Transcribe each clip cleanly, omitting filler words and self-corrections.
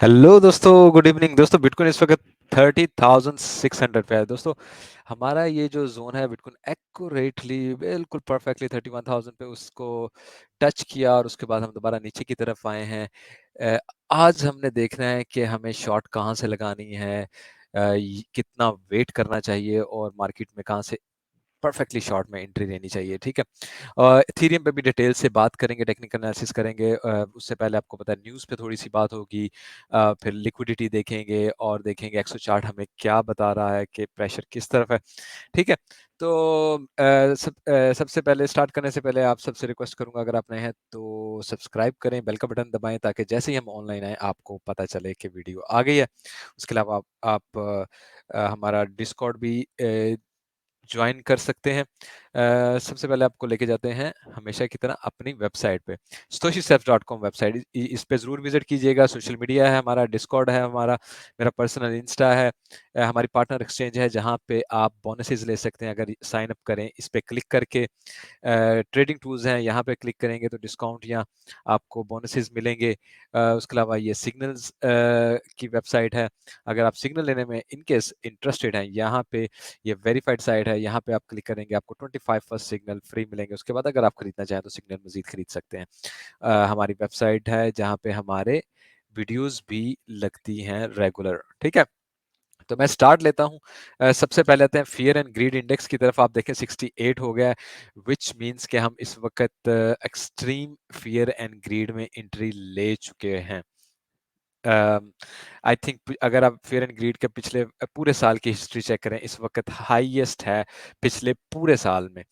Hello दोस्तों, good evening दोस्तों। Bitcoin इस वक्त 30,600 पे है दोस्तों। हमारा ये जो जोन है बिटकॉइन एक्यूरेटली बिल्कुल परफेक्टली 31,000 पे उसको टच किया और उसके बाद हम दोबारा नीचे की तरफ आए हैं। आज हमने देखना है कि हमें शॉर्ट कहाँ से लगानी है, कितना वेट करना चाहिए और मार्केट में कहाँ से परफेक्टली शॉर्ट में एंट्री लेनी चाहिए। ठीक है, इथेरियम पे भी डिटेल से बात करेंगे, टेक्निकल एनालिसिस करेंगे। उससे पहले आपको पता है न्यूज़ पे थोड़ी सी बात होगी। फिर लिक्विडिटी देखेंगे और देखेंगे एक्सो चार्ट हमें क्या बता रहा है कि प्रेशर किस तरफ है। ठीक है, तो सबसे पहले स्टार्ट करने से पहले आप सबसे रिक्वेस्ट करूंगा, अगर आप नए हैं तो सब्सक्राइब करें, बेल का बटन दबाएं ताकि जैसे ही हम ऑनलाइन आए आपको पता चले कि वीडियो आ गई है। उसके अलावा आप हमारा डिस्कॉर्ड भी ज्वाइन कर सकते हैं। सबसे पहले आपको लेके जाते हैं हमेशा की तरह अपनी वेबसाइट पे, stoicisf.com वेबसाइट। इस पे ज़रूर विजिट कीजिएगा। सोशल मीडिया है हमारा, डिस्कॉर्ड है हमारा, मेरा पर्सनल इंस्टा है, हमारी पार्टनर एक्सचेंज है जहाँ पे आप बोनसेस ले सकते हैं अगर साइन अप करें। इस पे क्लिक करके ट्रेडिंग टूल्स हैं, यहाँ पे क्लिक करेंगे तो डिस्काउंट या आपको बोनसेस मिलेंगे। उसके अलावा ये सिग्नल्स की वेबसाइट है। अगर आप सिग्नल लेने में इनकेस इंटरेस्टेड हैं, यहाँ पे ये वेरीफाइड साइट है, यहाँ पे आप क्लिक करेंगे आपको 25 फर्स्ट सिग्नल फ्री मिलेंगे। उसके बाद अगर आप खरीदना चाहें तो सिग्नल मजीद खरीद सकते हैं। हमारी वेबसाइट है जहाँ पे हमारे वीडियोस भी लगती हैं रेगुलर। ठीक है, तो मैं स्टार्ट लेता हूँ। सबसे पहले आते हैं फियर एंड ग्रीड इंडेक्स की तरफ। आप देखें 68 हो गया है, विच मीन्स कि हम इस वक्त एक्सट्रीम फियर एंड ग्रीड में एंट्री ले चुके हैं। आई थिंक अगर आप फेयर एंड ग्रीड के पिछले पूरे साल की हिस्ट्री चेक करें, इस वक्त हाईएस्ट है पिछले पूरे साल में।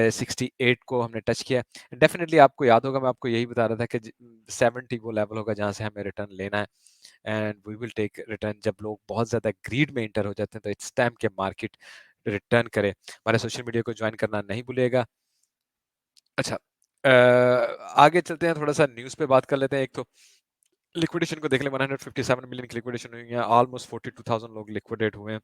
68 को हमने टच किया। डेफिनेटली आपको याद होगा, मैं आपको यही बता रहा था कि 70 वो लेवल होगा जहां से हमें रिटर्न लेना है, and we will take return. जब लोग बहुत ज्यादा ग्रीड में इंटर हो जाते हैं तो इट्स टाइम के मार्केट रिटर्न करे। हमारे सोशल मीडिया को ज्वाइन करना नहीं भूलिएगा। अच्छा, आगे चलते हैं, थोड़ा सा न्यूज़ पे बात कर लेते हैं। एक तो लिक्विडेशन को देख लें, 157 मिलियन की लिक्विडेशन हुई है, ऑलमोस्ट 42,000 लोग लिक्विडेट हुए हैं।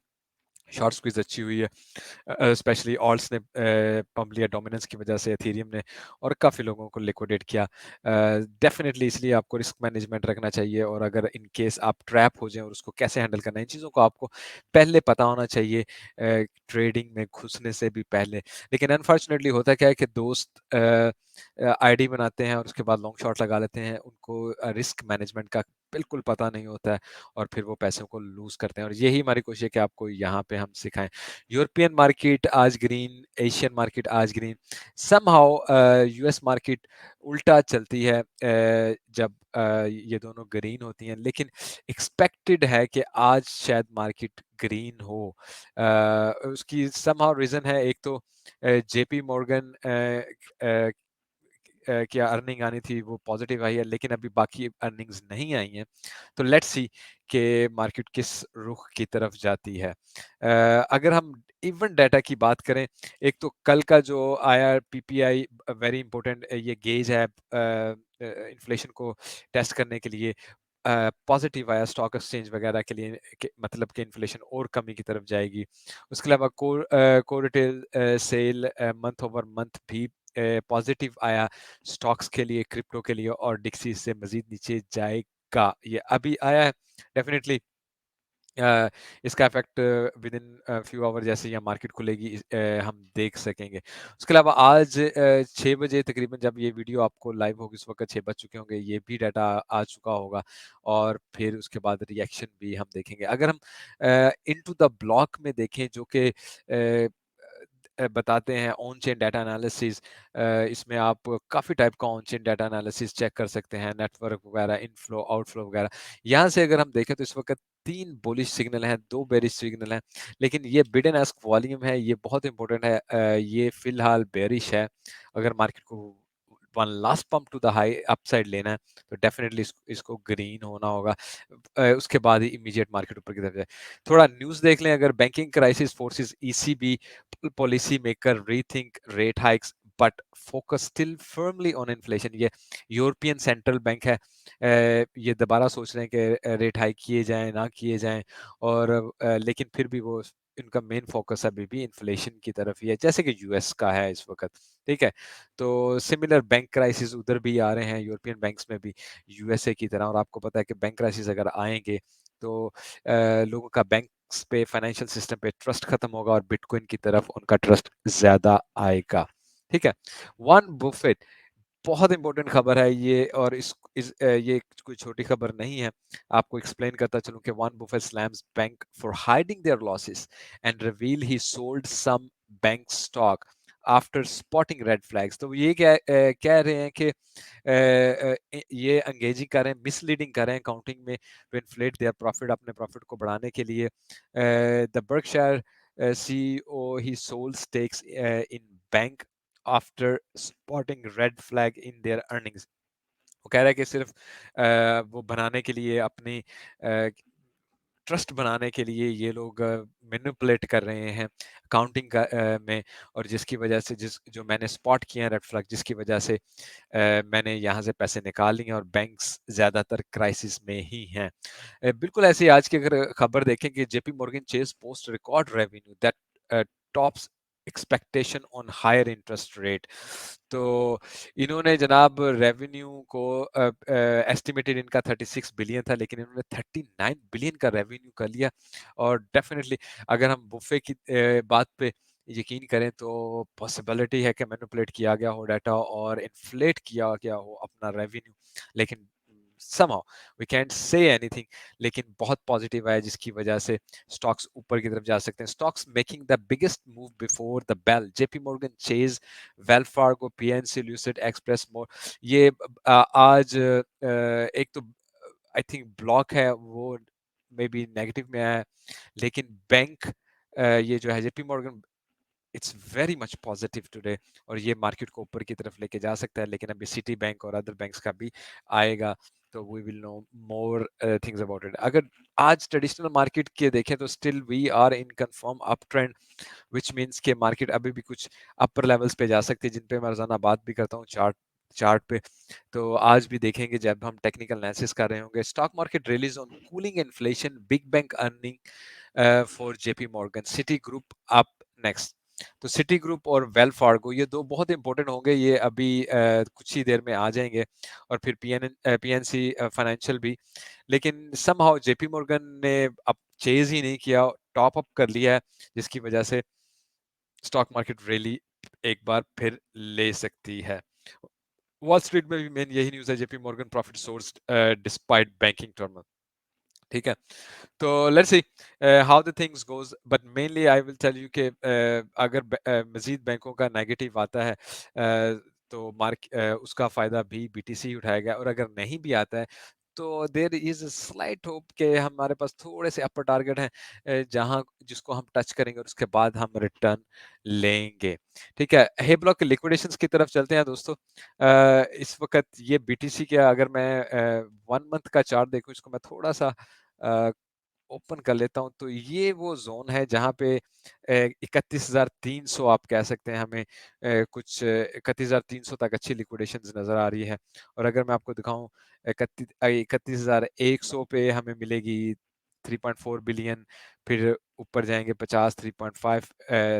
शॉर्ट स्क्वीज अच्छी हुई है, स्पेशली ऑल्ट्स ने पंप लिया डोमिनेंस की वजह से, एथेरियम ने, और काफ़ी लोगों को लिक्विडेट किया। डेफिनेटली इसलिए आपको रिस्क मैनेजमेंट रखना चाहिए, और अगर इन केस आप ट्रैप हो जाएं और उसको कैसे हैंडल करना है, इन चीज़ों को आपको पहले पता होना चाहिए ट्रेडिंग में घुसने से भी पहले। लेकिन अनफॉर्चुनेटली होता क्या है कि दोस्त आईडी बनाते हैं और उसके बाद लॉन्ग शॉट लगा लेते हैं, उनको रिस्क मैनेजमेंट का बिल्कुल पता नहीं होता है और फिर वो पैसों को लूज करते हैं। और यही हमारी कोशिश है कि आपको यहाँ पे हम सिखाएं। यूरोपियन मार्केट आज ग्रीन, एशियन मार्केट आज ग्रीन, समहाउ यूएस मार्केट उल्टा चलती है जब ये दोनों ग्रीन होती हैं, लेकिन एक्सपेक्टेड है कि आज शायद मार्केट ग्रीन हो। उसकी समहाउ रीजन है, एक तो जेपी मॉर्गन की अर्निंग आनी थी वो पॉजिटिव आई है, लेकिन अभी बाकी अर्निंग्स नहीं आई हैं। तो लेट्स सी कि मार्केट किस रुख की तरफ जाती है। अगर हम इवेंट डाटा की बात करें, एक तो कल का जो आया पीपीआई, वेरी इंपॉर्टेंट ये गेज है इन्फ्लेशन को टेस्ट करने के लिए। पॉजिटिव आया स्टॉक एक्सचेंज वगैरह के लिए मतलब कि इन्फ्लेशन और कमी की तरफ जाएगी। उसके अलावा core retail sale month over month भी पॉजिटिव आया स्टॉक्स के लिए, क्रिप्टो के लिए, और डिक्सी से मजीद नीचे जाएगा, ये अभी आया है। डेफिनेटली इसका effect within few hour जैसे ही मार्केट खुलेगी हम देख सकेंगे। उसके अलावा आज 6 बजे तकरीबन जब ये वीडियो आपको लाइव होगी, उस वक्त 6 बज चुके होंगे, ये भी डाटा आ चुका होगा, और फिर उसके बाद रिएक्शन भी हम देखेंगे। अगर हम इनटू द ब्लॉक में देखें, जो कि बताते हैं ऑन चेन डाटा एनालिसिस, इसमें आप काफ़ी टाइप का on chain data analysis check कर सकते हैं, नेटवर्क वगैरह, इनफ्लो आउटफ्लो वगैरह। यहाँ से अगर हम देखें तो इस वक्त 3 बुलिश सिग्नल हैं, 2 बेरिश सिग्नल हैं, लेकिन ये बिड एंड आस्क वॉल्यूम है, ये बहुत इंपॉर्टेंट है। ये फिलहाल बेरिश है। अगर मार्केट को one last pump to the high upside लेना है तो डेफिनेटली इसको ग्रीन होना होगा, उसके बाद ही इमीडिएट मार्केट ऊपर की तरफ जाए। थोड़ा न्यूज़ देख लें, अगर banking crisis forces ECB policy maker rethink rate hikes but focus still firmly on inflation. ये यूरोपियन सेंट्रल बैंक है, ये दोबारा सोच रहे हैं कि रेट हाइक किए जाएं ना किए जाएं, और लेकिन फिर भी वो इनका मेन फोकस अभी भी इन्फ्लेशन की तरफ ही है, जैसे कि यूएस का है इस वक्त। ठीक है, तो सिमिलर बैंक क्राइसिस उधर भी आ रहे हैं, यूरोपियन बैंक्स में भी, यूएसए की तरह। और आपको पता है कि बैंक क्राइसिस अगर आएंगे तो लोगों का बैंक्स पे, फाइनेंशियल सिस्टम पे ट्रस्ट खत्म होगा और बिटकॉइन की तरफ उनका ट्रस्ट ज्यादा आएगा। ठीक है, वन बुफेट, बहुत इंपॉर्टेंट खबर है ये, और ये कोई छोटी खबर नहीं है। आपको एक्सप्लेन करता चलूं कि Warren Buffett slams bank for hiding their losses and reveal he sold some bank stock after spotting red flags. तो ये कह रहे हैं कि ये अंगेजिंग कर रहे हैं, मिसलीडिंग कर रहे हैं काउंटिंग में टू इन्फ्लेट देयर प्रॉफिट, अपने प्रॉफिट को बढ़ाने के लिए। The Berkshire CEO he sold stakes in bank after spotting red flag in their earnings. वो कह रहा है कि सिर्फ वो बनाने के लिए, अपनी ट्रस्ट बनाने के लिए ये लोग मैनिपुलेट कर रहे हैं काउंटिंग में, और जिसकी वजह से, जो मैंने स्पॉट किया है रेड फ्लैग, जिसकी वजह से मैंने यहाँ से पैसे निकाल लिए, और बैंक्स ज्यादातर क्राइसिस में ही हैं। बिल्कुल ऐसी आज की अगर खबर देखें कि JP Morgan Chase post record revenue that tops expectation on higher interest rate. तो इन्होंने जनाब रेवेन्यू को, एस्टिमेटेड इनका 36 बिलियन था, लेकिन इन्होंने 39 बिलियन का रेवेन्यू कर लिया। और डेफिनेटली अगर हम बुफे की बात पे यकीन करें तो पॉसिबिलिटी है कि मैनिपुलेट किया गया हो डाटा और इन्फ्लेट किया गया हो अपना रेवेन्यू, लेकिन somehow we can't say anything। लेकिन बहुत पॉजिटिव है, जिसकी वजह से स्टॉक्स ऊपर की तरफ जा सकते हैं। Stocks making the biggest move before the bell, JP Morgan Chase, Wells Fargo, PNC, Lucid, Express More. ये आज एक तो आई थिंक ब्लॉक है वो मे बी नेगेटिव में आया है, लेकिन बैंक ये जो है JP Morgan, it's very much positive today, और ये मार्केट को ऊपर की तरफ लेके जा सकता है। लेकिन अभी सिटी बैंक और अदर बैंक्स का भी आएगा, तो we will know more things about it. अगर आज ट्रेडिशनल मार्केट के देखें तो still we are in confirm up trend, which means के मार्केट अभी भी कुछ अपर लेवल्स पे जा सकती है, जिन पे मैं रोजाना बात भी करता हूँ चार्ट पे। तो आज भी देखेंगे जब हम टेक्निकल एनालिसिस कर रहे होंगे। Stock market release on cooling inflation, big bank earning for JP Morgan, city group up next. तो सिटी ग्रुप और वेल फार्गो, ये दो बहुत इंपॉर्टेंट होंगे, ये अभी कुछ ही देर में आ जाएंगे। और फिर पीएनसी फाइनेंशियल भी। लेकिन समहाउ जेपी मॉर्गन ने अब चेज ही नहीं किया, टॉप अप कर लिया है, जिसकी वजह से स्टॉक मार्केट रैली एक बार फिर ले सकती है। वॉल स्ट्रीट में भी मेन यही न्यूज है, JP Morgan profit soars despite banking turmoil. ठीक है, तो let's see how the things goes, but mainly I will tell you कि अगर मजीद बैंकों का नेगेटिव आता है तो उसका फायदा भी बीटीसी उठाएगा, और अगर नहीं भी आता है तो देर इज स्लाइट होप कि हमारे पास थोड़े से अपर टारगेट हैं जहां जिसको हम टच करेंगे और उसके बाद हम रिटर्न लेंगे। ठीक है, हे ब्लॉक के लिक्विडेशंस की तरफ चलते हैं दोस्तों। इस वक्त ये बीटीसी के, अगर मैं 1 मंथ का चार्ट देखूं, इसको मैं थोड़ा सा ओपन कर लेता हूं, तो ये वो जोन है जहां पे 31,300 आप कह सकते हैं हमें, कुछ 31,300 तक अच्छी लिक्विडेशंस नजर आ रही है। और अगर मैं आपको दिखाऊं 31,100 पे हमें मिलेगी 3.4 बिलियन, फिर ऊपर जाएंगे 50, 3.5,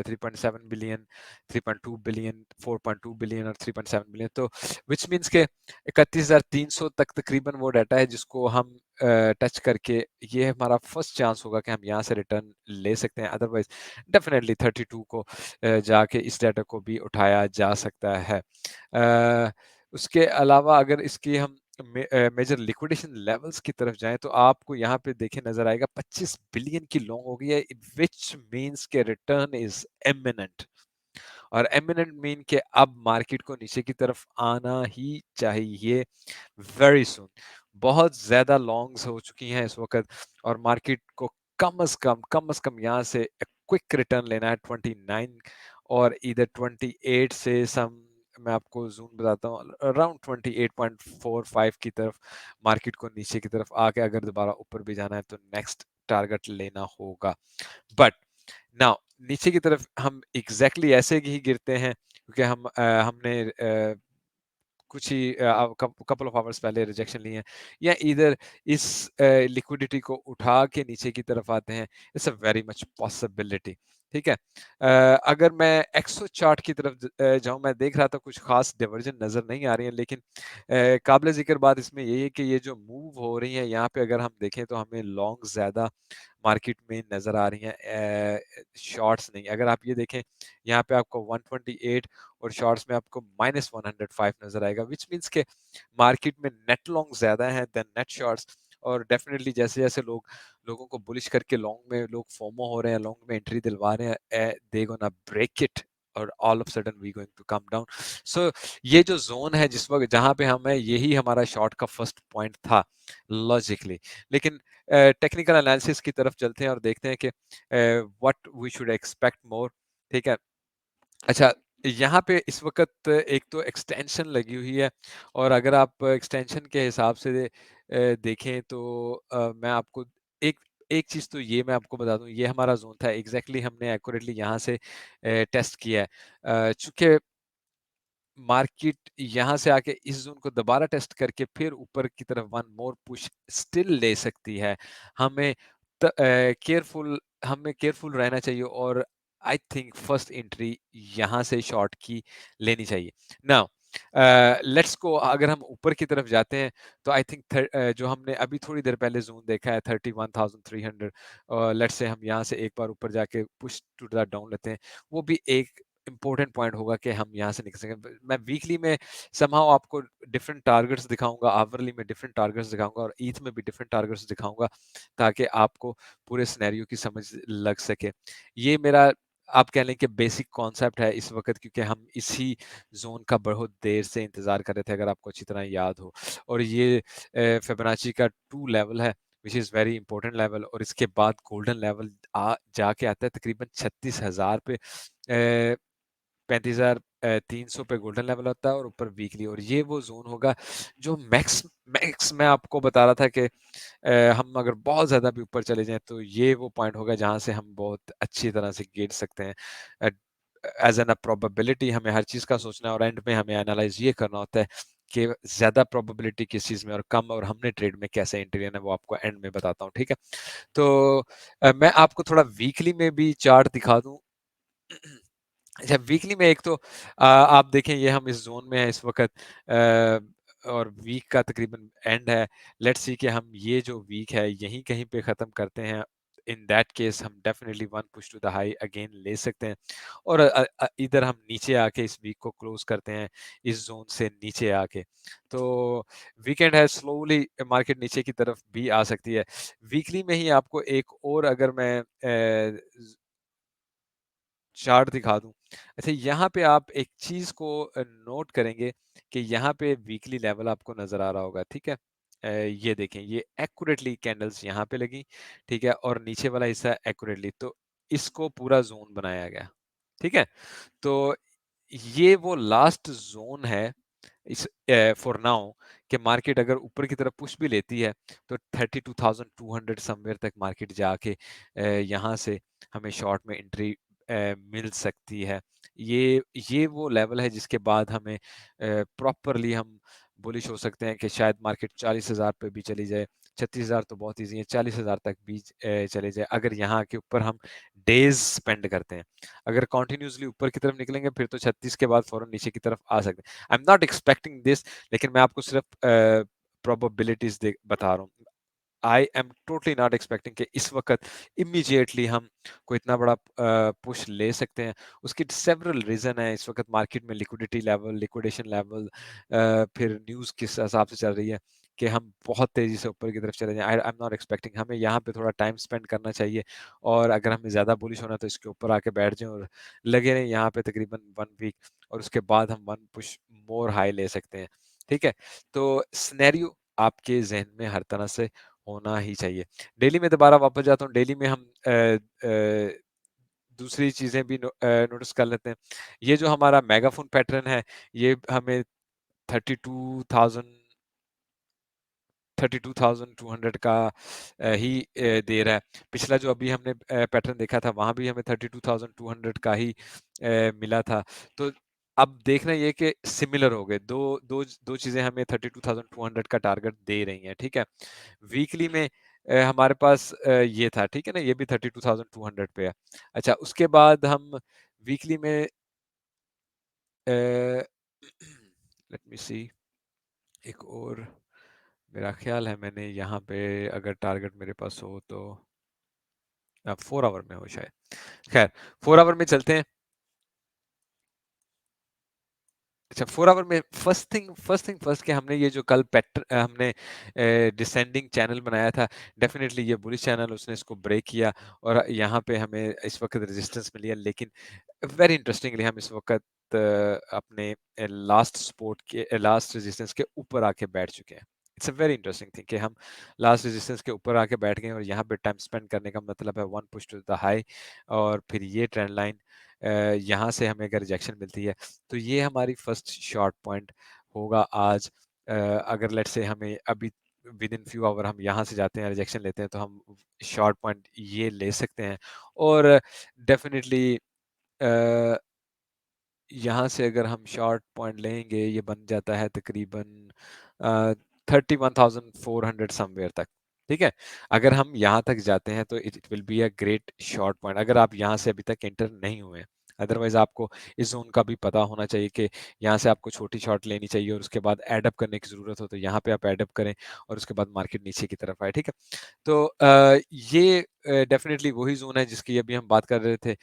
3.7 बिलियन, 3.2 बिलियन, 4.2 बिलियन और 3.7 बिलियन। तो विच मीन्स के 31,300 तक तकरीबन वो डाटा है जिसको हम टच करके, ये हमारा फर्स्ट चांस होगा कि हम यहाँ से रिटर्न ले सकते हैं। अदरवाइज डेफिनेटली 32 को जाके इस डाटा को भी उठाया जा सकता है। उसके अलावा अगर इसकी हम मेजर लिक्विडेशन लेवल्स की तरफ जाएं, तो आपको यहाँ पे देखे नजर आएगा 25 बिलियन की लॉन्ग हो गई है, विच मीन्स के रिटर्न इज एमिनेंट। और एमिनेंट मीन के अब मार्केट को नीचे की तरफ आना ही चाहिए वेरी सुन। बहुत ज्यादा लॉन्ग्स हो चुकी हैं इस वक्त, और मार्केट को कम से कम यहाँ से क्विक रिटर्न लेना है 29 और इधर 28 से सम, मैं आपको जून बताता हूँ, अराउंड 28.45 की तरफ मार्केट को नीचे की तरफ आके अगर दोबारा ऊपर भी जाना है तो नेक्स्ट टारगेट लेना होगा। बट नाउ नीचे की तरफ हम एग्जैक्टली ऐसे ही गिरते हैं, क्योंकि हमने कुछ ही कपल ऑफ आवर्स पहले रिजेक्शन ली है, या इधर इस लिक्विडिटी को उठा के नीचे की तरफ आते हैं, it's a very much possibility. ठीक है, अगर मैं एक्सो चार्ट की तरफ जाऊं, मैं देख रहा था कुछ खास डिवर्जन नजर नहीं आ रही है, लेकिन काबिल जिक्र बात इसमें यही है कि ये जो मूव हो रही है यहाँ पे अगर हम देखें तो हमें लॉन्ग ज्यादा मार्केट में नजर आ रही हैं, शॉर्ट्स नहीं। अगर आप ये देखें यहाँ पे आपको 128 और शॉर्ट्स में आपको -105 नजर आएगा, विच मीन्स के मार्केट में नेट लॉन्ग ज्यादा है देन नेट शॉर्ट्स। और डेफिनेटली जैसे जैसे लोगों को बुलिश करके लॉन्ग में लोग फोमो हो रहे हैं, लॉन्ग में एंट्री दिलवा रहे हैं, they gonna break it or all of sudden we going to come down. So ये जो जोन है जिस वक्त जहां पे हम है, यही हमारा शॉर्ट का फर्स्ट पॉइंट था लॉजिकली। लेकिन टेक्निकल एनालिसिस की तरफ चलते हैं और देखते हैं कि what we should expect more. ठीक है, अच्छा, यहाँ पे इस वक्त एक तो एक्सटेंशन लगी हुई है, और अगर आप एक्सटेंशन के हिसाब से देखें तो मैं आपको एक एक चीज तो ये मैं आपको बता दूं, ये हमारा जोन था एग्जैक्टली, हमने एक्यूरेटली यहाँ से टेस्ट किया है। चूंकि मार्केट यहाँ से आके इस जोन को दोबारा टेस्ट करके फिर ऊपर की तरफ वन मोर पुश स्टिल ले सकती है, हमें केयरफुल हमें केयरफुल रहना चाहिए, और आई थिंक फर्स्ट एंट्री यहाँ से शॉर्ट की लेनी चाहिए। नाउ लेट्स गो, अगर हम ऊपर की तरफ जाते हैं तो आई थिंक जो हमने अभी थोड़ी देर पहले जोन देखा है 31,300, लेट्स से हम यहाँ से एक बार ऊपर जाके पुश टू द डाउन लेते हैं, वो भी एक इंपॉर्टेंट पॉइंट होगा कि हम यहाँ से निकल सकें। मैं वीकली में समहाउ आपको डिफरेंट टारगेट्स दिखाऊंगा, आवरली में डिफरेंट टारगेट्स दिखाऊंगा, और ईथ में भी डिफरेंट टारगेट्स दिखाऊंगा, ताकि आपको पूरे सिनेरियो की समझ लग सके। ये मेरा आप कह लें कि बेसिक कॉन्सेप्ट है इस वक्त, क्योंकि हम इसी जोन का बहुत देर से इंतजार कर रहे थे, अगर आपको अच्छी तरह याद हो। और ये फिबोनाची का 2 लेवल है, which is very important level, और इसके बाद गोल्डन लेवल जाके आता है तकरीबन 36,000 पे, 35,300 पे गोल्डन लेवल होता है, और ऊपर वीकली। और ये वो जोन होगा जो मैक्स मैक्स मैं आपको बता रहा था कि हम अगर बहुत ज्यादा भी ऊपर चले जाएं तो ये वो पॉइंट होगा जहां से हम बहुत अच्छी तरह से गेट सकते हैं। एज एन अ प्रोबेबिलिटी हमें हर चीज का सोचना है, और एंड में हमें एनालाइज ये करना होता है कि ज्यादा प्रोबेबिलिटी किस चीज में और कम, और हमने ट्रेड में कैसे एंट्री लेना है वो आपको एंड में बताता हूँ। ठीक है, तो मैं आपको थोड़ा वीकली में भी चार्ट दिखा दूं। अच्छा, वीकली में एक तो आप देखें, ये हम इस जोन में है इस वक्त, और वीक का तकरीबन एंड है। लेट्स सी कि हम ये जो वीक है यहीं कहीं पे ख़त्म करते हैं, इन दैट केस हम definitely one push to the high again ले सकते हैं, और इधर हम नीचे आके इस वीक को क्लोज करते हैं इस जोन से नीचे आके। तो वीकेंड है, स्लोली मार्केट नीचे की तरफ भी आ सकती है। वीकली में ही आपको एक और अगर मैं चार्ट दिखा दूं। अच्छा, यहाँ पे आप एक चीज को नोट करेंगे कि यहाँ पे वीकली लेवल आपको नजर आ रहा होगा। ठीक है, ये देखें, ये एक्यूरेटली कैंडल्स यहाँ पे लगी। ठीक है, और नीचे वाला हिस्सा एक्यूरेटली, तो इसको पूरा जोन बनाया गया। ठीक है, तो ये वो लास्ट जोन है इस फॉर नाउ, कि मार्केट अगर ऊपर की तरफ पुश भी लेती है तो 32,200 समवेयर तक मार्केट जाके यहाँ से हमें शॉर्ट में एंट्री मिल सकती है। ये वो लेवल है जिसके बाद हमें प्रॉपरली हम बुलिश हो सकते हैं कि शायद मार्केट 40,000 पे भी चली जाए। 36,000 तो बहुत ईजी है, 40,000 तक भी चले जाए, अगर यहाँ के ऊपर हम डेज स्पेंड करते हैं। अगर कॉन्टिन्यूसली ऊपर की तरफ निकलेंगे फिर तो 36 के बाद फौरन नीचे की तरफ आ सकते हैं। I am not expecting this, लेकिन मैं आपको सिर्फ प्रोबेबिलिटीज बता रहा हूँ। I am totally not expecting कि इस वक्त इमीडिएटली हम कोई इतना बड़ा पुश ले सकते हैं। उसकी सेवरल रीजन है, इस वक्त मार्केट में लिक्विडिटी लेवल, लिक्विडेशन लेवल, फिर न्यूज़ किस हिसाब से चल रही है कि हम बहुत तेजी से ऊपर की तरफ चले जाएं। आई एम नॉट एक्सपेक्टिंग, हमें यहाँ पे थोड़ा टाइम स्पेंड करना चाहिए, और अगर हमें ज़्यादा बुलिश होना तो इसके ऊपर आके बैठ जाएं और लगे रहें यहाँ पे तकरीबन 1 वीक, और उसके बाद हम वन पुश मोर हाई ले सकते हैं। ठीक है, तो स्नैरियो आपके जहन में हर तरह से होना ही चाहिए। डेली में दोबारा वापस जाता हूँ, डेली में हम दूसरी चीजें भी नोटिस कर लेते हैं। ये जो हमारा मेगाफोन पैटर्न है, ये हमें 32,000 32,200 का ही दे रहा है। पिछला जो अभी हमने पैटर्न देखा था वहां भी हमें 32,200 का ही मिला था। तो अब देखना ये कि सिमिलर हो गए, दो चीज़ें हमें 32,200 का टारगेट दे रही हैं, ठीक है? वीकली में हमारे पास ये था, ठीक है ना? ये भी 32,200 पे है। अच्छा, उसके बाद हम वीकली में लेट मी सी, एक और मेरा ख्याल है मैंने यहाँ पे अगर टारगेट मेरे पास हो तो 4 आवर में हो शायद। खैर 4 आवर में चलते हैं। अच्छा 4 आवर में फर्स्ट थिंग फर्स्ट कि हमने ये जो कल हमने डिसेंडिंग चैनल बनाया था, डेफिनेटली ये बुलिश चैनल उसने इसको ब्रेक किया और यहाँ पे हमें इस वक्त रेजिस्टेंस मिली है, लेकिन वेरी इंटरेस्टिंगली हम इस वक्त अपने लास्ट रेजिस्टेंस के ऊपर आके बैठ चुके हैं। It's a very interesting thing कि हम लास्ट रेजिस्टेंस के ऊपर आके बैठ गए और यहाँ पे टाइम स्पेंड करने का मतलब है one push to the high, और फिर ये ट्रेंड लाइन यहाँ से हमें अगर रिजेक्शन मिलती है तो ये हमारी फर्स्ट शॉर्ट पॉइंट होगा आज। अगर लेट्स से हमें अभी विद इन फ्यू आवर हम यहाँ से जाते हैं, रिजेक्शन लेते हैं, तो हम शॉर्ट पॉइंट ये ले सकते हैं। और डेफिनेटली यहाँ से अगर हम शॉर्ट पॉइंट लेंगे, ये बन जाता है तकरीबन 31,400 समवेयर तक, ठीक है? अगर हम यहाँ तक जाते हैं तो it will be a great short point, अगर आप यहाँ से अभी तक एंटर नहीं हुए हैं। अदरवाइज आपको इस जोन का भी पता होना चाहिए कि यहाँ से आपको छोटी शॉट लेनी चाहिए और उसके बाद एड अप करने की ज़रूरत हो, तो यहाँ पे आप एड अप करें और उसके बाद मार्केट नीचे की तरफ आए, ठीक है? तो ये डेफिनेटली वही जोन है जिसकी अभी हम बात कर रहे थे।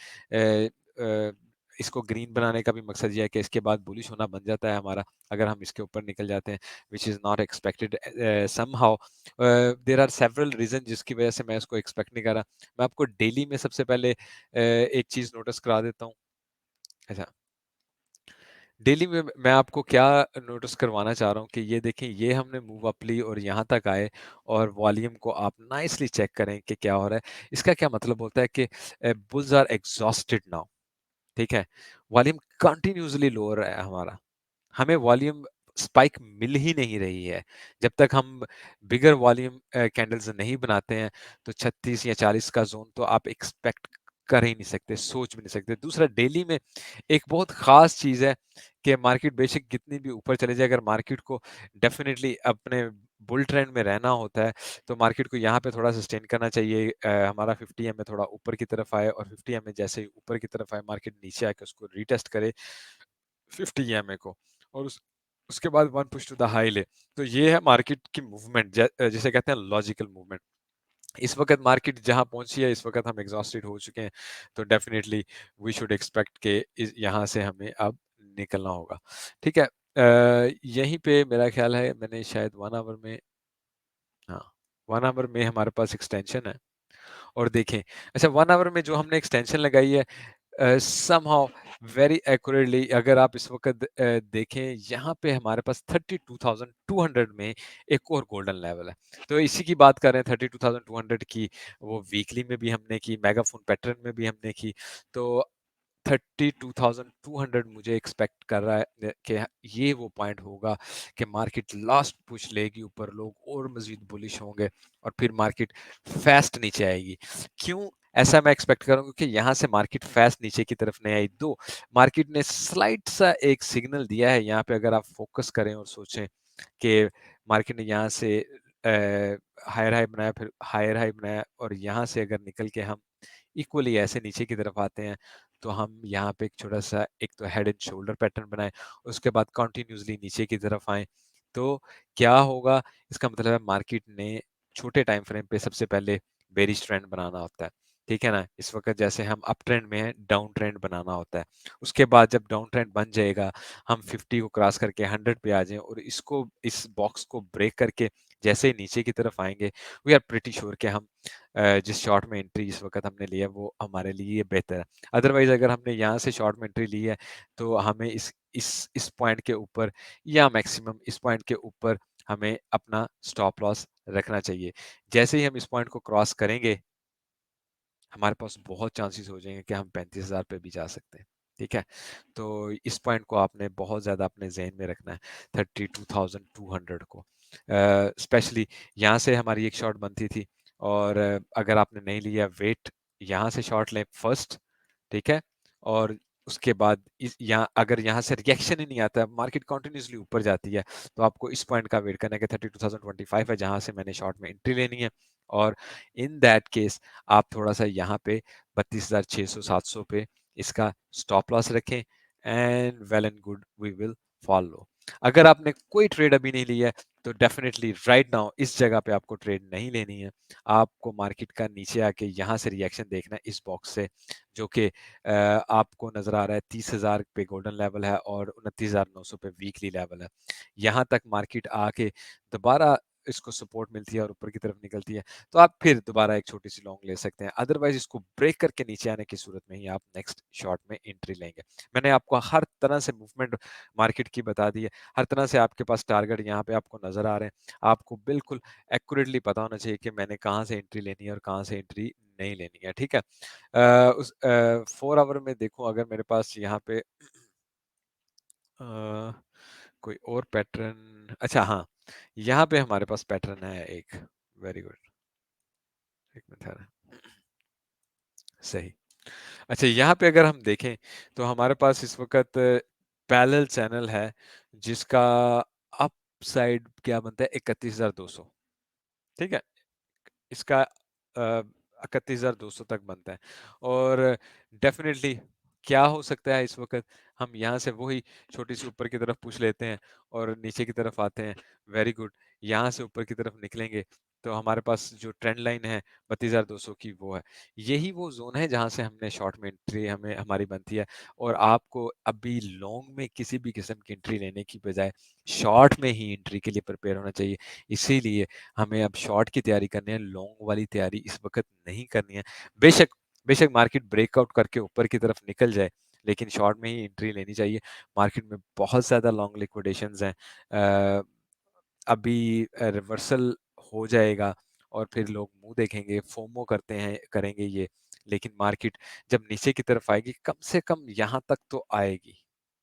इसको ग्रीन बनाने का भी मकसद ये है कि इसके बाद बुलिश होना बन जाता है हमारा, अगर हम इसके ऊपर निकल जाते हैं, which is not expected somehow. There are several reason जिसकी वजह से मैं इसको एक्सपेक्ट नहीं कर रहा। मैं आपको डेली में सबसे पहले एक चीज़ नोटिस करा देता हूँ। अच्छा, डेली में मैं आपको क्या नोटिस करवाना चाह रहा हूँ कि ये देखें, ये हमने मूव अप ली और यहाँ तक आए, और वॉल्यूम को आप नाइसली चेक करें कि क्या हो रहा है। इसका क्या मतलब होता है कि बुल्स आर एग्जॉस्टेड नाउ, ठीक है? वॉल्यूम कंटिन्यूअसली लोअर है हमारा, हमें वॉल्यूम स्पाइक मिल ही नहीं रही है। जब तक हम बिगर वॉल्यूम कैंडल्स नहीं बनाते हैं, तो 36 या 40 का जोन तो आप एक्सपेक्ट कर ही नहीं सकते, सोच भी नहीं सकते। दूसरा, डेली में एक बहुत खास चीज़ है कि मार्केट बेशक कितनी भी ऊपर चले जाए, अगर मार्केट को डेफिनेटली अपने बुल ट्रेंड में रहना होता है, तो मार्केट को यहाँ पे थोड़ा सस्टेन करना चाहिए। हमारा 50 एमए थोड़ा ऊपर की तरफ आए, और 50 एमए जैसे ही ऊपर की तरफ आए, मार्केट नीचे आके उसको रीटेस्ट करे 50 ईएमए को, और उसके बाद one push to the high ले। तो ये है मार्केट की मूवमेंट, जिसे कहते हैं लॉजिकल मूवमेंट। इस वक्त मार्केट जहां पहुंची है, इस वक्त हम एग्जॉस्टेड हो चुके हैं, तो डेफिनेटली वी शुड एक्सपेक्ट के यहाँ से हमें अब निकलना होगा, ठीक है? यहीं पे मेरा ख्याल है मैंने शायद 1 आवर में, हाँ, 1 आवर में हमारे पास एक्सटेंशन है। और देखें, अच्छा 1 आवर में जो हमने एक्सटेंशन लगाई है, समहाउ वेरी एक्यूरेटली अगर आप इस वक्त देखें, यहाँ पे हमारे पास 32,200 में एक और गोल्डन लेवल है। तो इसी की बात कर रहे हैं, 32,200 की, वो वीकली में भी हमने की, मेगाफोन पैटर्न में भी हमने की। तो 32,200 मुझे एक्सपेक्ट कर रहा है कि ये वो पॉइंट होगा कि मार्केट लास्ट पुश लेगी ऊपर, लोग और मजीद बुलिश होंगे, और फिर मार्केट फास्ट नीचे आएगी। क्यों ऐसा मैं एक्सपेक्ट कर रहा हूँ? क्योंकि यहाँ से मार्केट फास्ट नीचे की तरफ नहीं आई, दो मार्केट ने स्लाइट सा एक सिग्नल दिया है यहाँ पे, अगर आप फोकस करें और सोचें कि मार्केट ने यहाँ से हायर हाई बनाया, फिर हायर हाई बनाया, और यहाँ से अगर निकल के हम इक्वली ऐसे नीचे की तरफ आते हैं, तो हम यहाँ पे एक छोटा सा एक तो हेड एंड शोल्डर पैटर्न बनाए, उसके बाद कंटिन्यूसली नीचे की तरफ आए, तो क्या होगा? इसका मतलब है मार्केट ने छोटे टाइम फ्रेम पे सबसे पहले बेरिश ट्रेंड बनाना होता है, ठीक है ना? इस वक्त जैसे हम अप ट्रेंड में हैं, डाउन ट्रेंड बनाना होता है। उसके बाद जब डाउन ट्रेंड बन जाएगा, हम 50 को क्रॉस करके 100 पे आ जाएं, और इसको, इस बॉक्स को ब्रेक करके जैसे ही नीचे की तरफ आएंगे, वी आर प्रिटी श्योर कि हम जिस शॉर्ट में एंट्री इस वक्त हमने लिया है वो हमारे लिए बेहतर है। अदरवाइज अगर हमने यहाँ से शॉर्ट में एंट्री ली है, तो हमें इस पॉइंट के ऊपर, या मैक्सिमम इस पॉइंट के ऊपर हमें अपना स्टॉप लॉस रखना चाहिए। जैसे ही हम इस पॉइंट को क्रॉस करेंगे, हमारे पास बहुत चांसेस हो जाएंगे कि हम 35,000 पे भी जा सकते हैं, ठीक है? तो इस पॉइंट को आपने बहुत ज़्यादा अपने जहन में रखना है, 32,200 को। स्पेशली यहाँ से हमारी एक शॉर्ट बनती थी, और अगर आपने नहीं लिया, वेट यहाँ से शॉर्ट लें फर्स्ट, ठीक है? और उसके बाद यहाँ अगर यहाँ से रिएक्शन ही नहीं आता, मार्केट कंटिन्यूसली ऊपर जाती है, तो आपको इस पॉइंट का वेट करना है कि 32,025 है जहां से मैंने शॉर्ट में एंट्री लेनी है। और इन दैट केस आप थोड़ा सा यहाँ पे 32,600 700 पे इसका स्टॉप लॉस रखें, and well and good, we will follow. अगर आपने कोई ट्रेड अभी नहीं लिया है, तो डेफिनेटली राइट नाउ इस जगह पे आपको ट्रेड नहीं लेनी है। आपको मार्केट का नीचे आके यहाँ से रिएक्शन देखना है इस बॉक्स से, जो कि आपको नजर आ रहा है 30,000 पे गोल्डन लेवल है और 29,900 पे वीकली लेवल है। यहाँ तक मार्केट आके दोबारा इसको सपोर्ट मिलती है और ऊपर की तरफ निकलती है, तो आप फिर दोबारा एक छोटी सी लॉन्ग ले सकते हैं। अदरवाइज इसको ब्रेक करके नीचे आने की सूरत में ही आप नेक्स्ट शॉर्ट में एंट्री लेंगे। मैंने आपको हर तरह से मूवमेंट मार्केट की बता दी है, हर तरह से आपके पास टारगेट यहाँ पे आपको नजर आ रहे हैं। आपको बिल्कुल एक्यूरेटली पता होना चाहिए कि मैंने कहाँ से एंट्री लेनी है और कहाँ से एंट्री नहीं लेनी है, ठीक है। उस 4 आवर में देखूं अगर मेरे पास यहाँ पे कोई और पैटर्न, अच्छा हाँ, यहाँ पे हमारे पास पैटर्न है एक, वेरी गुड, एक मिनट है, सही। अच्छा, यहाँ पे अगर हम देखें तो हमारे पास इस वक्त पैरेलल चैनल है जिसका अप साइड क्या बनता है 31,200, ठीक है। इसका 31,200 तक बनता है। और डेफिनेटली क्या हो सकता है इस वक्त, हम यहाँ से वही छोटी सी ऊपर की तरफ पुश लेते हैं और नीचे की तरफ आते हैं, वेरी गुड, यहाँ से ऊपर की तरफ निकलेंगे तो हमारे पास जो ट्रेंड लाइन है 32,200 की वो है, यही वो जोन है जहाँ से हमने शॉर्ट में एंट्री हमें हमारी बनती है। और आपको अभी लॉन्ग में किसी भी किस्म की एंट्री लेने की बजाय शॉर्ट में ही एंट्री के लिए प्रिपेयर होना चाहिए। इसीलिए हमें अब शॉर्ट की तैयारी करनी है, लॉन्ग वाली तैयारी इस वक्त नहीं करनी है। बेशक बेशक मार्केट ब्रेकआउट करके ऊपर की तरफ निकल जाए, लेकिन शॉर्ट में ही एंट्री लेनी चाहिए। मार्केट में बहुत ज़्यादा लॉन्ग लिक्विडेशंस हैं, अ, अभी रिवर्सल हो जाएगा और फिर लोग मुंह देखेंगे, फोमो करते हैं करेंगे ये, लेकिन मार्केट जब नीचे की तरफ आएगी कम से कम यहाँ तक तो आएगी,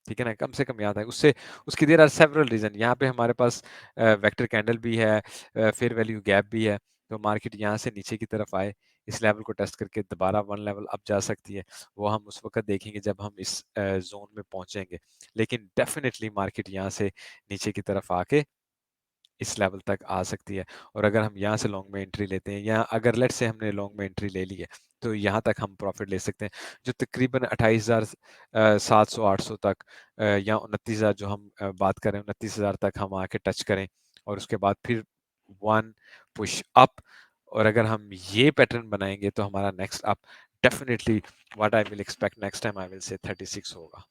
ठीक है ना, कम से कम यहाँ तक। उससे उसकी देयर आर सेवरल रीजन, यहाँ पे हमारे पास वेक्टर कैंडल भी है, फेयर वैल्यू गैप भी है, तो मार्केट यहाँ से नीचे की तरफ आए, इस लेवल को टेस्ट करके दोबारा वन लेवल अप जा सकती है। वो हम उस वक्त देखेंगे जब हम इस जोन में पहुंचेंगे, लेकिन डेफिनेटली मार्केट यहाँ से नीचे की तरफ आके इस लेवल तक आ सकती है। और अगर हम यहाँ से लॉन्ग में एंट्री लेते हैं, या अगर लेट से हमने लॉन्ग में एंट्री ले ली है, तो यहाँ तक हम प्रॉफिट ले सकते हैं, जो तकरीबन 28,700 800 तक, या 29,000 जो हम बात करें, 29,000 तक हम आके टच करें और उसके बाद फिर वन पुश अप। और अगर हम ये पैटर्न बनाएंगे तो हमारा next up definitely, what I will expect next time, I will say 36 होगा,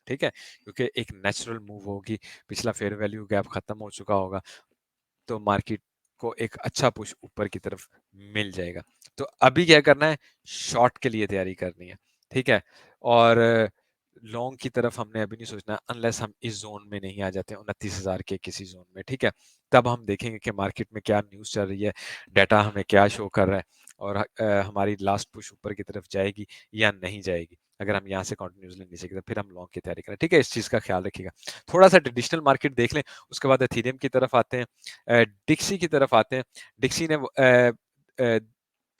ठीक है, क्योंकि एक नेचुरल मूव होगी, पिछला फेयर वैल्यू गैप खत्म हो चुका होगा, तो मार्केट को एक अच्छा पुश ऊपर की तरफ मिल जाएगा। तो अभी क्या करना है, शॉर्ट के लिए तैयारी करनी है, ठीक है। और लॉन्ग की तरफ हमने अभी नहीं सोचना अनलेस हम इस जोन में नहीं आ जाते 29,000 के किसी जोन में, ठीक है। तब हम देखेंगे कि मार्केट में क्या न्यूज़ चल रही है, डाटा हमें क्या शो कर रहा है, और हमारी लास्ट पुश ऊपर की तरफ जाएगी या नहीं जाएगी। अगर हम यहाँ से कंटिन्यूसली नीचे की तरफ, फिर हम लॉन्ग की तैयारी करें, ठीक है। इस चीज़ का ख्याल रखिएगा। थोड़ा सा ट्रेडिशनल मार्केट देख लें, उसके बाद एथेरियम की तरफ आते हैं, डिक्सी की तरफ आते हैं। डिक्सी ने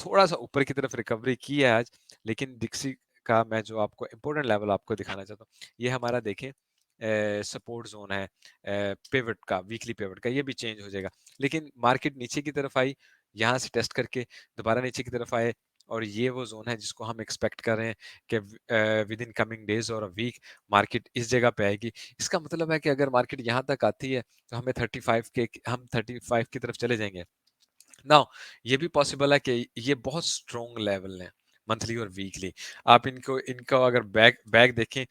थोड़ा सा ऊपर की तरफ रिकवरी की है आज, लेकिन डिक्सी का मैं जो आपको इम्पोर्टेंट लेवल आपको दिखाना चाहता हूँ, ये हमारा देखें सपोर्ट जोन है, पिवट का, वीकली पिवट का, ये भी चेंज हो जाएगा। लेकिन मार्केट नीचे की तरफ आई, यहाँ से टेस्ट करके दोबारा नीचे की तरफ आए, और ये वो जोन है जिसको हम एक्सपेक्ट कर रहे हैं कि विद इन कमिंग डेज और अ वीक मार्केट इस जगह पे आएगी। इसका मतलब है कि अगर मार्केट यहाँ तक आती है तो हमें 35 के, हम 35 की तरफ चले जाएंगे। नाउ ये भी पॉसिबल है कि ये बहुत स्ट्रॉन्ग लेवल है मंथली और वीकली। आप इनको इनका अगर बैक बैक देखें,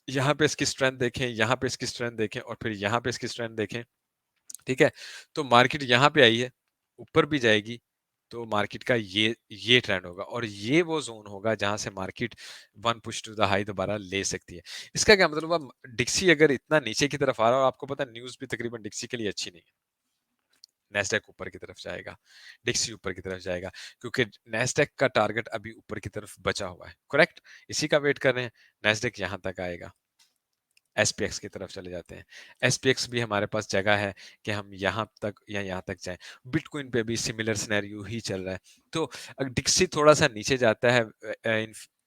यहाँ पे इसकी स्ट्रेंथ देखें, यहाँ पे इसकी स्ट्रेंथ देखें, और फिर यहाँ पे इसकी स्ट्रेंथ देखें, ठीक है। तो मार्केट यहाँ पे आई है, ऊपर भी जाएगी, तो मार्केट का ये ट्रेंड होगा, और ये वो जोन होगा जहां से market one push to the high दोबारा ले सकती है। इसका क्या मतलब है, डिक्सी अगर इतना नीचे की तरफ आ रहा है, और आपको पता है न्यूज भी तकरीबन डिक्सी के लिए अच्छी नहीं है, नेस्डैक ऊपर की तरफ जाएगा, डिक्सी ऊपर की तरफ जाएगा, क्योंकि नेस्डैक का टारगेट अभी ऊपर की तरफ बचा हुआ है, करेक्ट, इसी का वेट कर रहे हैं। नेस्डैक यहाँ तक आएगा, एसपीएक्स की तरफ चले जाते हैं, एसपीएक्स भी हमारे पास जगह है कि हम यहाँ तक या यहाँ तक जाएं। बिटकॉइन पे भी सिमिलर सिनेरियो ही चल रहा है। तो डिक्सी थोड़ा सा नीचे जाता है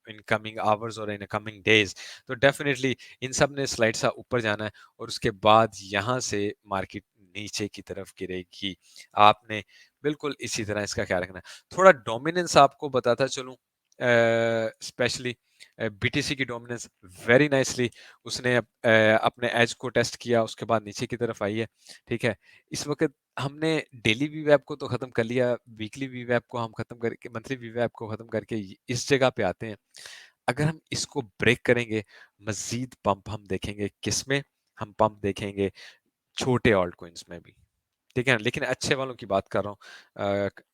इन कमिंग आवर्स और इन कमिंग डेज। तो डेफिनेटली इन सब ने स्लाइड सा ऊपर जाना है और उसके बाद यहाँ से मार्केट नीचे की तरफ गिरेगी। आपने बिल्कुल इसी तरह इसका ख्याल रखना है। थोड़ा डोमिनेंस आपको बताता चलूं, स्पेशली बीटीसी की डोमिनेंस वेरी नाइसली उसने अपने एज को टेस्ट किया, उसके बाद नीचे की तरफ आई है। ठीक है, इस वक्त हमने डेली वीवैप को तो खत्म कर लिया, वीकली वीवैप को हम खत्म करके, मंथली वीवैप को खत्म करके इस जगह पे आते हैं। अगर हम इसको ब्रेक करेंगे, मजीद पंप हम देखेंगे। किसमें हम पंप देखेंगे? छोटे ऑल्ट कॉइन्स में भी। ठीक है, लेकिन अच्छे वालों की बात कर रहा हूँ,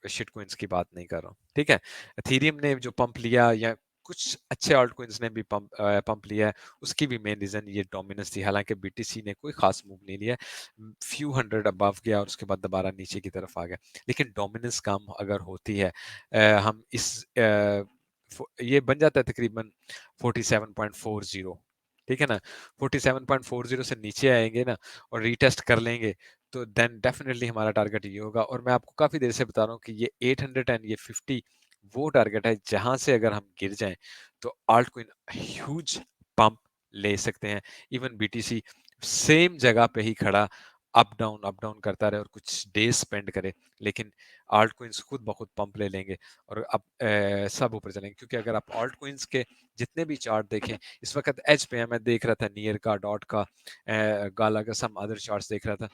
शिट कॉइन्स की बात नहीं कर रहा हूँ। ठीक है, एथेरियम ने जो पंप लिया या कुछ अच्छे ऑल्ट कॉइन्स ने भी पंप लिया है, उसकी भी मेन रीजन ये डोमिनेंस थी। हालांकि बीटीसी ने कोई खास मूव नहीं लिया, फ्यू हंड्रेड अबव गया और उसके बाद दोबारा नीचे की तरफ आ गया। लेकिन डोमिनेंस काम अगर होती है, हम इस ये बन जाता है तकरीबन 47.40। ठीक है ना, 47.40 से नीचे आएंगे ना और रीटेस्ट कर लेंगे, तो देन डेफिनेटली हमारा टारगेट ये होगा। और मैं आपको काफी देर से बता रहा हूँ कि ये 800 एंड ये 50 वो टारगेट है जहां से अगर हम गिर जाएं तो आल्ट कोइन ह्यूज पंप ले सकते हैं। इवन बीटीसी सेम जगह पे ही खड़ा अप डाउन करता रहे और कुछ डेज स्पेंड करे, लेकिन आल्ट कोइंस खुद ब खुद पंप ले लेंगे और अब सब ऊपर चलेंगे। क्योंकि अगर आप आल्ट कोइंस के जितने भी चार्ट देखें, इस वक्त एज पे है, मैं देख रहा था नियर का, डॉट का, गाला का, सम अदर चार्ट्स देख रहा था,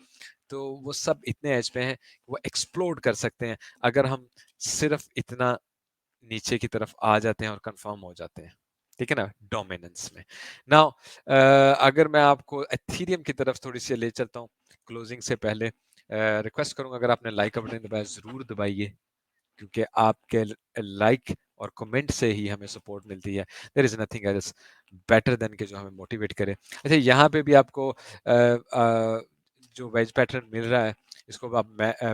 तो वो सब इतने एज पे हैं वो एक्सप्लोड कर सकते हैं अगर हम सिर्फ इतना नीचे की तरफ आ जाते हैं और कंफर्म हो जाते हैं। ठीक है ना, डोमिनेंस में। नाउ अगर मैं आपको एथीरियम की तरफ थोड़ी सी ले चलता हूँ क्लोजिंग से पहले, रिक्वेस्ट करूंगा अगर आपने लाइक का बटन दबाया जरूर दबाइए, क्योंकि आपके लाइक और कमेंट से ही हमें सपोर्ट मिलती है। There is nothing else better than के जो हमें मोटिवेट करे। अच्छा, यहाँ पे भी आपको जो वेज पैटर्न मिल रहा है, इसको आप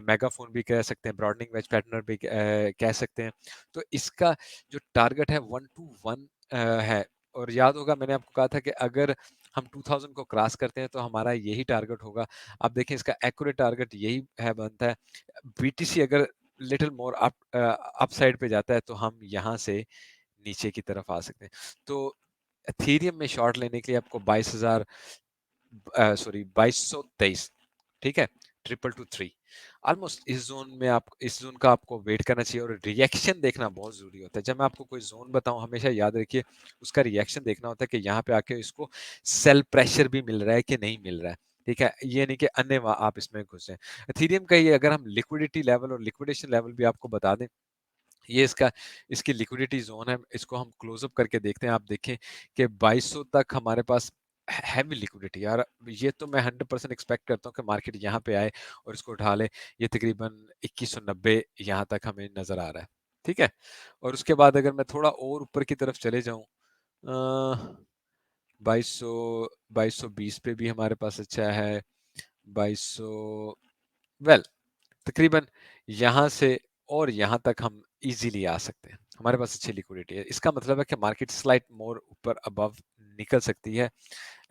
मेगाफोन भी कह सकते हैं, ब्रॉडनिंग वेज पैटर्न भी कह सकते हैं। तो इसका जो टारगेट है 1 to 1 है। और याद होगा मैंने आपको कहा था कि अगर हम 2000 को क्रॉस करते हैं तो हमारा यही टारगेट होगा। आप देखें इसका एक्यूरेट टारगेट यही है, बनता है। बीटीसी अगर लिटिल मोर अप साइड पे जाता है तो हम यहाँ से नीचे की तरफ आ सकते हैं। तो एथेरियम में शॉर्ट लेने के लिए आपको 2223, ठीक है, 222 ऑलमोस्ट इस जोन में, आप इस जोन का आपको वेट करना चाहिए और रिएक्शन देखना बहुत जरूरी होता है। जब मैं आपको कोई जोन बताऊं, हमेशा याद रखिए उसका रिएक्शन देखना होता है कि यहाँ पे आके इसको सेल प्रेशर भी मिल रहा है कि नहीं मिल रहा है। ठीक है, ये नहीं कि अन्य आप इसमें घुसे। एथेरियम का ये, अगर हम लिक्विडिटी लेवल और लिक्विडेशन लेवल भी आपको बता दें, ये इसका, इसकी लिक्विडिटी जोन है, इसको हम क्लोजअप करके देखते हैं। आप देखें कि 2200 तक हमारे पास हैवी लिक्विडिटी। यार ये तो मैं 100% एक्सपेक्ट करता हूँ कि मार्केट यहाँ पे आए और इसको उठा ले। ये तकरीबन 2190 यहाँ तक हमें नजर आ रहा है। ठीक है, और उसके बाद अगर मैं थोड़ा और ऊपर की तरफ चले जाऊँ, 2220 पे भी हमारे पास अच्छा है, 2200, वेल तकरीबन यहाँ से और यहाँ तक हम इजीली आ सकते हैं, हमारे पास अच्छी लिक्विडिटी है। इसका मतलब है कि मार्केट स्लाइट मोर ऊपर अबव निकल सकती है।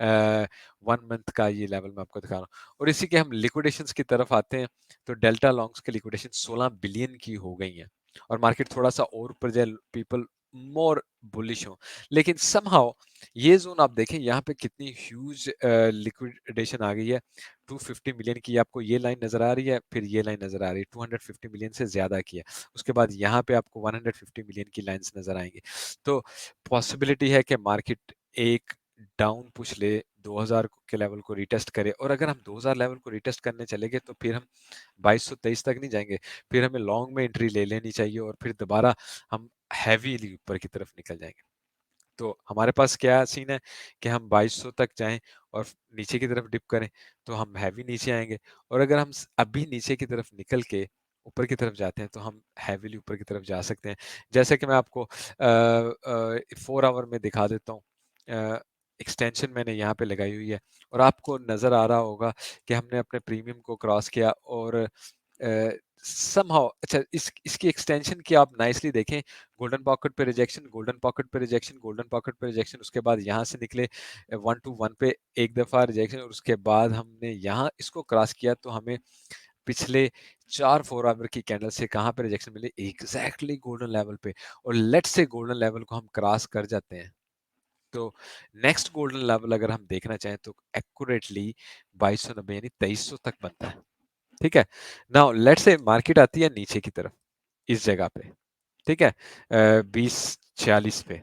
1 मंथ का ये लेवल मैं आपको दिखा रहा हूँ। और इसी के हम लिक्विडेशंस की तरफ आते हैं, तो डेल्टा लॉन्ग्स की लिक्विडेशन 16 बिलियन की हो गई है और मार्केट थोड़ा सा और ऊपर जाए, पीपल मोर बुलिश हो। लेकिन समहाउ ये जोन आप देखें, यहाँ पे कितनी ह्यूज लिक्विडेशन आ गई है। 250 मिलियन की आपको ये लाइन नजर आ रही है, फिर ये लाइन नजर आ रही है, 250 मिलियन से ज्यादा की है। उसके बाद यहाँ पे आपको 150 मिलियन की लाइंस नजर आएंगी। तो पॉसिबिलिटी है कि मार्केट एक डाउन पुश ले, 2000 के लेवल को रिटेस्ट करे। और अगर हम 2000 लेवल को रिटेस्ट करने चलेंगे तो फिर हम 2223 तक नहीं जाएंगे, फिर हमें लॉन्ग में एंट्री ले लेनी चाहिए और फिर दोबारा हम हैवीली ऊपर की तरफ निकल जाएंगे। तो हमारे पास क्या सीन है कि हम 2200 तक जाएं और नीचे की तरफ डिप करें तो हम हैवी नीचे आएंगे। और अगर हम अभी नीचे की तरफ निकल के ऊपर की तरफ जाते हैं तो हम हैवीली ऊपर की तरफ जा सकते हैं। जैसे कि मैं आपको 4 आवर में दिखा देता हूँ। एक्सटेंशन मैंने यहाँ पे लगाई हुई है और आपको नजर आ रहा होगा कि हमने अपने प्रीमियम को क्रॉस किया और समहाउ, अच्छा, इसकी एक्सटेंशन की आप नाइसली देखें, गोल्डन पॉकेट पे रिजेक्शन, गोल्डन पॉकेट पे रिजेक्शन, गोल्डन पॉकेट पे रिजेक्शन, उसके बाद यहाँ से निकले 1 to 1 पे एक दफा रिजेक्शन और उसके बाद हमने यहाँ इसको क्रॉस किया तो हमें पिछले 4 4 आवर की कैंडल से कहाँ पे रिजेक्शन मिली, एग्जैक्टली गोल्डन लेवल पे। और लेट्स से गोल्डन लेवल को हम क्रॉस कर जाते हैं, तो नेक्स्ट गोल्डन लेवल अगर हम देखना चाहें तो एक्यूरेटली 2290 यानी 2300 तक बनता है। ठीक है, नाउ लेट्स से मार्केट आती है नीचे की तरफ इस जगह पे, ठीक है, 2046 पे,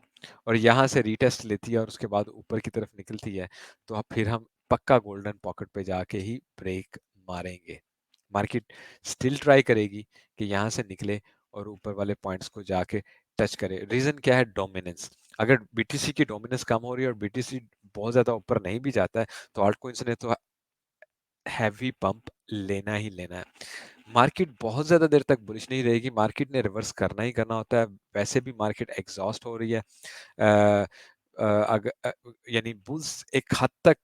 और यहाँ से रीटेस्ट लेती है और उसके बाद ऊपर की तरफ निकलती है, तो अब फिर हम पक्का गोल्डन पॉकेट पे जाके ही ब्रेक मारेंगे। मार्केट स्टिल ट्राई करेगी कि यहाँ से निकले और ऊपर वाले पॉइंट्स को जाके टच करे। रीजन क्या है, डोमिनेंस। अगर बीटीसी की डोमिनेंस कम हो रही है और बीटीसी बहुत ज्यादा ऊपर नहीं भी जाता है, तो ऑल्ट कॉइन्स ने तो हैवी पंप लेना ही लेना है। मार्केट बहुत ज्यादा देर तक बुलिश नहीं रहेगी, मार्केट ने रिवर्स करना ही करना होता है। वैसे भी मार्केट एग्जॉस्ट हो रही है, अ, यानी बुल्स एक हद तक,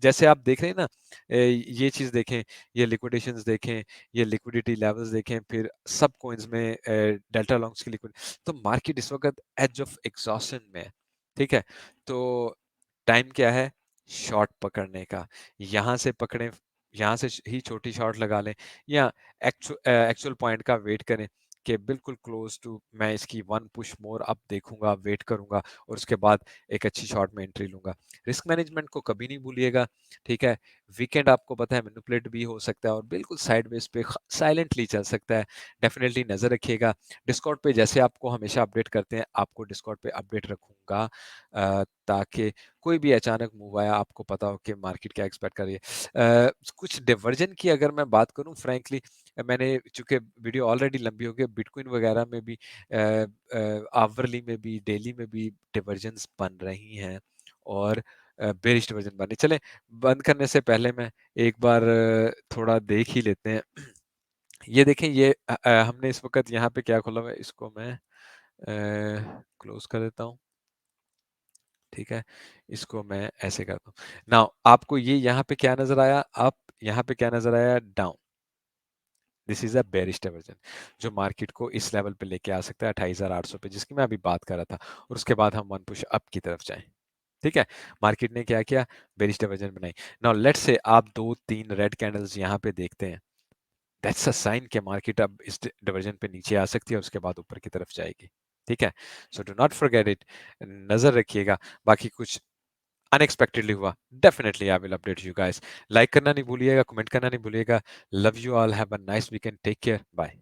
जैसे आप देख रहे हैं ना, ये चीज देखें, ये लिक्विडेशंस देखें, ये लिक्विडिटी लेवल्स देखें, फिर सब कॉइन्स में डेल्टा लॉन्ग्स की लिक्विड, तो मार्केट इस वक्त एज ऑफ एग्जॉशन में है। ठीक है, तो टाइम क्या है शॉर्ट पकड़ने का, यहाँ से पकड़ें, यहाँ से ही छोटी शॉर्ट लगा लें, या एक्चुअल पॉइंट का वेट करें कि बिल्कुल क्लोज टू, मैं इसकी वन पुश मोर अप देखूंगा, वेट करूंगा, और उसके बाद एक अच्छी शॉर्ट में एंट्री लूंगा। रिस्क मैनेजमेंट को कभी नहीं भूलिएगा। ठीक है, वीकेंड आपको पता है मैनिपुलेट भी हो सकता है और बिल्कुल साइडवेज पे साइलेंटली चल सकता है। डेफिनेटली नजर रखिएगा। डिस्कॉर्ड पे जैसे आपको हमेशा अपडेट करते हैं, आपको डिस्कॉर्ड पे अपडेट रखूंगा, ताकि कोई भी अचानक मूव आया आपको पता हो कि मार्केट क्या एक्सपेक्ट कर रही है। कुछ डिवर्जन की अगर मैं बात करूं फ्रैंकली, मैंने चूंकि वीडियो ऑलरेडी लंबी हो गई, बिटकॉइन वगैरह में भी आवरली में भी डेली में भी डिवर्जन्स बन रही हैं, और बेरिश डिवर्जन बने। चले बंद करने से पहले मैं एक बार थोड़ा देख ही लेते हैं। ये देखें, ये हमने इस वक्त यहाँ पे क्या खोला हुआ है, इसको मैं क्लोज कर देता हूँ। ठीक है, इसको मैं ऐसे करता हूँ। नाउ आपको ये यहाँ पे क्या नजर आया, अप, यहाँ पे क्या नजर आया, down. This is a bearish diversion, जो मार्केट को इस लेवल पे लेके आ सकता है 28,800 पे, जिसकी मैं अभी बात कर रहा था, और उसके बाद हम वन पुश अप की तरफ जाएं। ठीक है, मार्केट ने क्या किया, बेरिश डाइवर्जन बनाई। नाउ लेट्स से आप 2 3 रेड कैंडल्स यहाँ पे देखते हैं, दैट्स अ साइन कि मार्केट अब इस डाइवर्जन पे नीचे आ सकती है और उसके बाद ऊपर की तरफ जाएगी। ठीक है, so do not forget it, नजर रखिएगा। बाकी कुछ अनएक्सपेक्टेडली हुआ, definitely I will update you guys. Like करना नहीं भूलिएगा, कमेंट करना नहीं भूलिएगा। Love you all, have a nice weekend, take care, bye.